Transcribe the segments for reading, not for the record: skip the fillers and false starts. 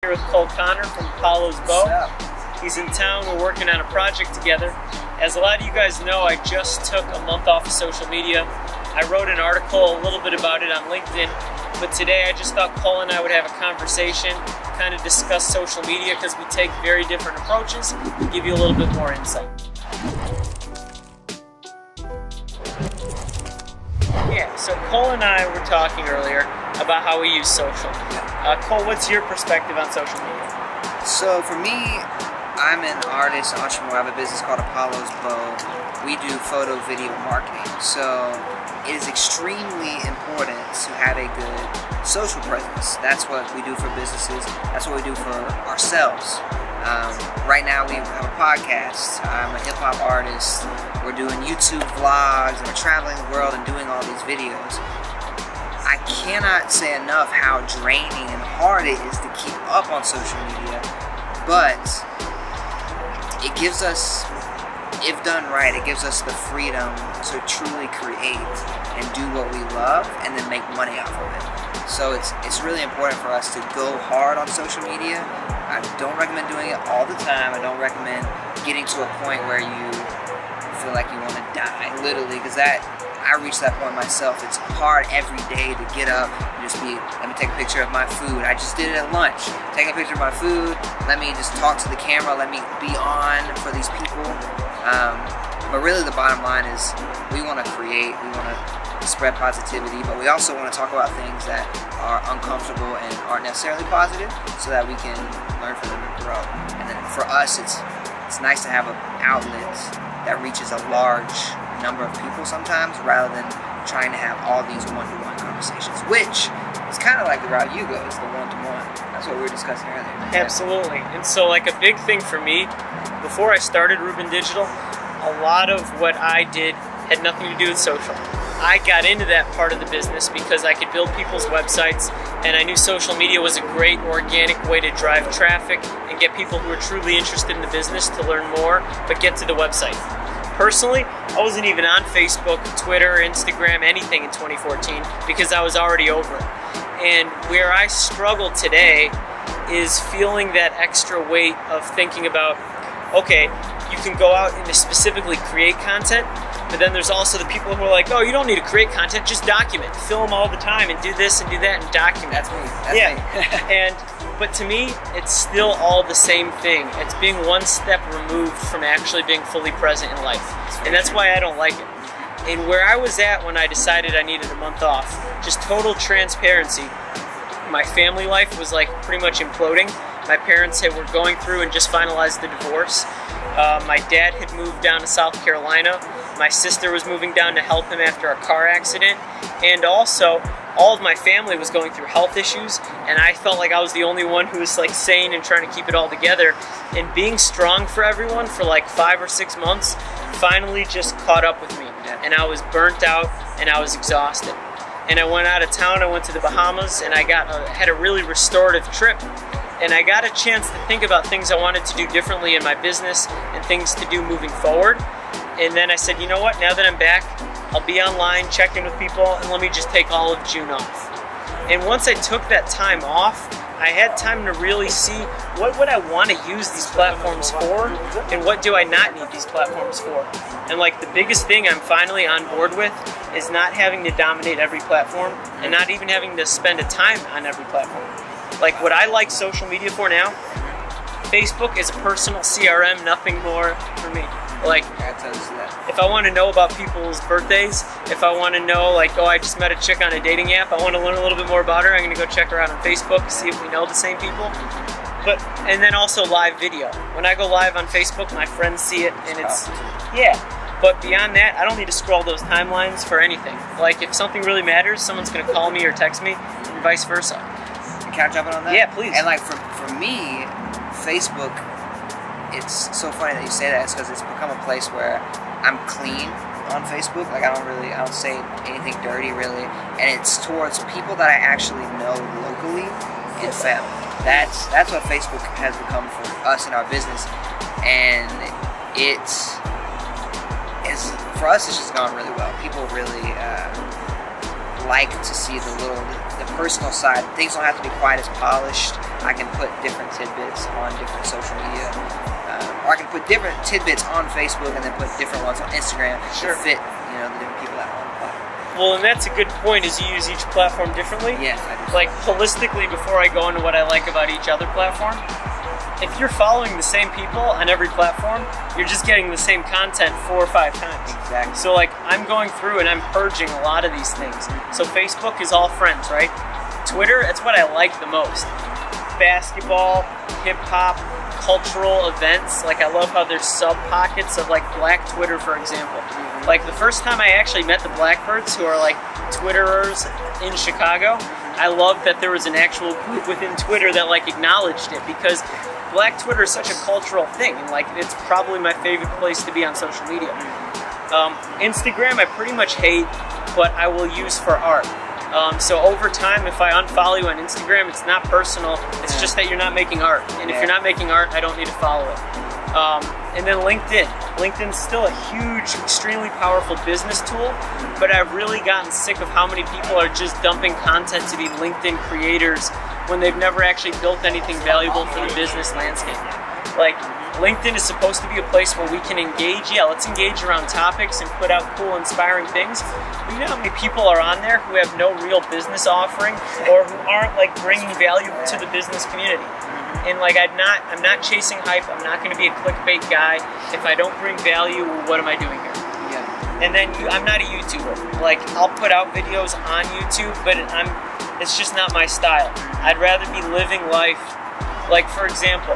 Here with Cole Connor from Apollo's Bow. He's in town. We're working on a project together. As a lot of you guys know, I just took a month off of social media. I wrote an article a little bit about it on LinkedIn, but today I just thought Cole and I would have a conversation, kind of discuss social media because we take very different approaches and give you a little bit more insight. Yeah, so Cole and I were talking earlier about how we use social. Cole, what's your perspective on social media? So for me, I'm an artist, entrepreneur. I have a business called Apollo's Bow. We do photo, video marketing. So it is extremely important to have a good social presence. That's what we do for businesses. That's what we do for ourselves. Right now we have a podcast. I'm a hip-hop artist. We're doing YouTube vlogs and we're traveling the world and doing all these videos. I cannot say enough how draining and hard it is to keep up on social media, but it gives us, if done right, it gives us the freedom to truly create and do what we love and then make money off of it. So it's really important for us to go hard on social media. I don't recommend doing it all the time. I don't recommend getting to a point where you feel like you want to die, literally, because I reached that point myself. It's hard every day to get up and just be, let me take a picture of my food. I just did it at lunch. Take a picture of my food, let me just talk to the camera, let me be on for these people. But really the bottom line is we want to create, we want to spread positivity, but we also want to talk about things that are uncomfortable and aren't necessarily positive so that we can learn from them and grow. And then for us, it's nice to have an outlet that reaches a large number of people sometimes, rather than trying to have all these one-to-one conversations, which is kind of like the route you go, is the one-to-one. That's what we were discussing earlier. Absolutely. And so like a big thing for me, before I started Ruben Digital, a lot of what I did had nothing to do with social. I got into that part of the business because I could build people's websites, and I knew social media was a great organic way to drive traffic and get people who are truly interested in the business to learn more, but get to the website. Personally, I wasn't even on Facebook, Twitter, Instagram, anything in 2014 because I was already over it. And where I struggle today is feeling that extra weight of thinking about, okay, you can go out and specifically create content, but then there's also the people who are like, oh, you don't need to create content, just document. Film all the time and do this and do that and document. That's me. That's me. But to me, it's still all the same thing. It's being one step removed from actually being fully present in life. And that's why I don't like it. And where I was at when I decided I needed a month off, just total transparency, my family life was like pretty much imploding. My parents were going through and just finalized the divorce. My dad had moved down to South Carolina. My sister was moving down to help him after a car accident. And also, all of my family was going through health issues, and I felt like I was the only one who was like sane and trying to keep it all together. And being strong for everyone for like 5 or 6 months finally just caught up with me. And I was burnt out and I was exhausted. And I went out of town, I went to the Bahamas, and I had a really restorative trip. And I got a chance to think about things I wanted to do differently in my business and things to do moving forward. And then I said, you know what, now that I'm back, I'll be online, check in with people, and let me just take all of June off. And once I took that time off, I had time to really see what would I want to use these platforms for, and what do I not need these platforms for. And like the biggest thing I'm finally on board with is not having to dominate every platform, and not even having to spend a time on every platform. Like what I like social media for now, Facebook is a personal CRM, nothing more for me. Like, if I want to know about people's birthdays, if I want to know, like, oh, I just met a chick on a dating app, I want to learn a little bit more about her, I'm going to go check her out on Facebook, see if we know the same people. And then also live video. When I go live on Facebook, my friends see it, and it's, yeah. But beyond that, I don't need to scroll those timelines for anything. Like, if something really matters, someone's going to call me or text me, and vice versa. Can I jump in on that? Yeah, please. And like for me, Facebook, it's so funny that you say that. It's because it's become a place where I'm clean on Facebook. Like I don't say anything dirty really, and it's towards people that I actually know locally and family. That's what Facebook has become for us in our business, and for us it's just gone really well. People really like to see the personal side. Things don't have to be quite as polished. I can put different tidbits on different social media. Or I can put different tidbits on Facebook and then put different ones on Instagram to fit, you know, the different people that are on the platform. Well, and that's a good point, is you use each platform differently. Yes, I do. Like, holistically, before I go into what I like about each other platform, if you're following the same people on every platform, you're just getting the same content 4 or 5 times. Exactly. So like, I'm going through and I'm purging a lot of these things. So Facebook is all friends, right? Twitter, that's what I like the most. Basketball, hip-hop, cultural events. Like, I love how there's sub-pockets of like Black Twitter, for example. Like, the first time I actually met the Blackbirds, who are like Twitterers in Chicago, I loved that there was an actual group within Twitter that like acknowledged it, because Black Twitter is such a cultural thing, and like, it's probably my favorite place to be on social media. Instagram I pretty much hate, but I will use for art. So over time, if I unfollow you on Instagram, it's not personal, it's just that you're not making art. And if you're not making art, I don't need to follow it. And then LinkedIn. LinkedIn's still a huge, extremely powerful business tool, but I've really gotten sick of how many people are just dumping content to be LinkedIn creators when they've never actually built anything valuable for the business landscape. Like, LinkedIn is supposed to be a place where we can engage. Yeah, let's engage around topics and put out cool, inspiring things. But you know how many people are on there who have no real business offering, or who aren't like bringing value to the business community? And like, I'm not chasing hype. I'm not going to be a clickbait guy. If I don't bring value, what am I doing here? Yeah. And then I'm not a YouTuber. Like, I'll put out videos on YouTube, but it's just not my style. I'd rather be living life. Like, for example,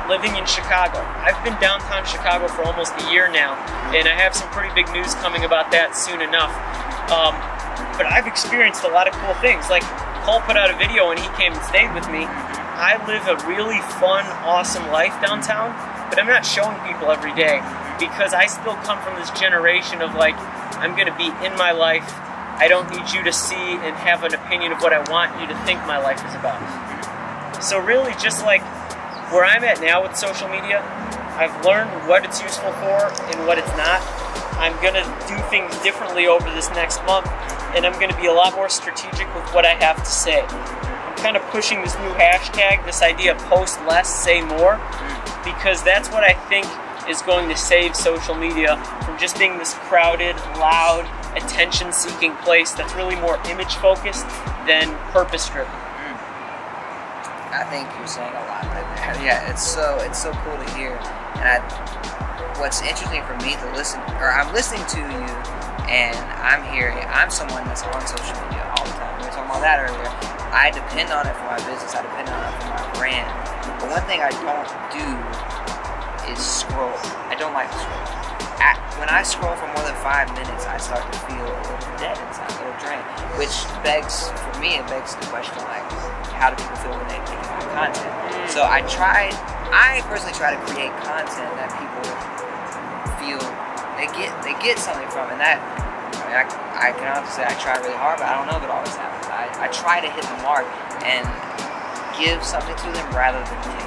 living in Chicago. I've been downtown Chicago for almost a year now, and I have some pretty big news coming about that soon enough. But I've experienced a lot of cool things. Like, Cole put out a video when he came and stayed with me. I live a really fun, awesome life downtown, but I'm not showing people every day, because I still come from this generation of like, I'm gonna be in my life. I don't need you to see and have an opinion of what I want you to think my life is about. So really, just like where I'm at now with social media, I've learned what it's useful for and what it's not. I'm gonna do things differently over this next month, and I'm gonna be a lot more strategic with what I have to say. I'm kind of pushing this new hashtag, this idea of post less, say more, because that's what I think is going to save social media from just being this crowded, loud, attention-seeking place that's really more image-focused than purpose-driven. I think you're saying a lot right there. Yeah, it's so cool to hear. And what's interesting for me to listen, or I'm listening to you, and I'm someone that's on social media all the time. We were talking about that earlier. I depend on it for my business. I depend on it for my brand. But one thing I don't do is scroll. I don't like to scroll. When I scroll for more than 5 minutes, I start to feel a little dead inside, a little drained. Which begs, for me, it begs the question, like, how do people feel when they take my content? So I personally try to create content that people feel they get something from, and that, I can honestly say I try really hard, but I don't know if it always happens. I try to hit the mark and give something to them rather than take.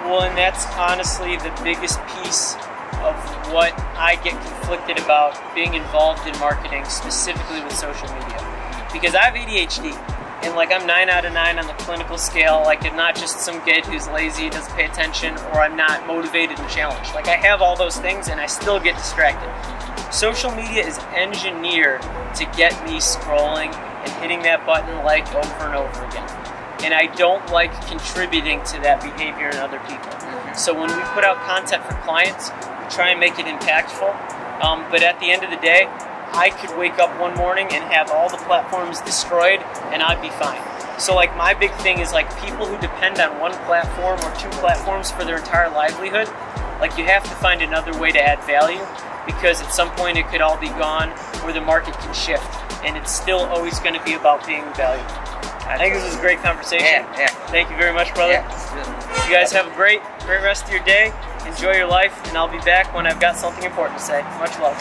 Well, and that's honestly the biggest piece of what I get conflicted about being involved in marketing, specifically with social media. Because I have ADHD, and like, I'm 9 out of 9 on the clinical scale. Like, I'm not just some kid who's lazy, doesn't pay attention, or I'm not motivated and challenged. Like, I have all those things and I still get distracted. Social media is engineered to get me scrolling and hitting that button like over and over again. And I don't like contributing to that behavior in other people. So when we put out content for clients, we try and make it impactful. But at the end of the day, I could wake up one morning and have all the platforms destroyed and I'd be fine. So like, my big thing is like, people who depend on one platform or 2 platforms for their entire livelihood, like, you have to find another way to add value, because at some point it could all be gone, or the market can shift, and it's still always going to be about being valuable. I think this was a great conversation. Yeah. Thank you very much, brother. Yeah, you guys have a great rest of your day. Enjoy your life, and I'll be back when I've got something important to say. Much love.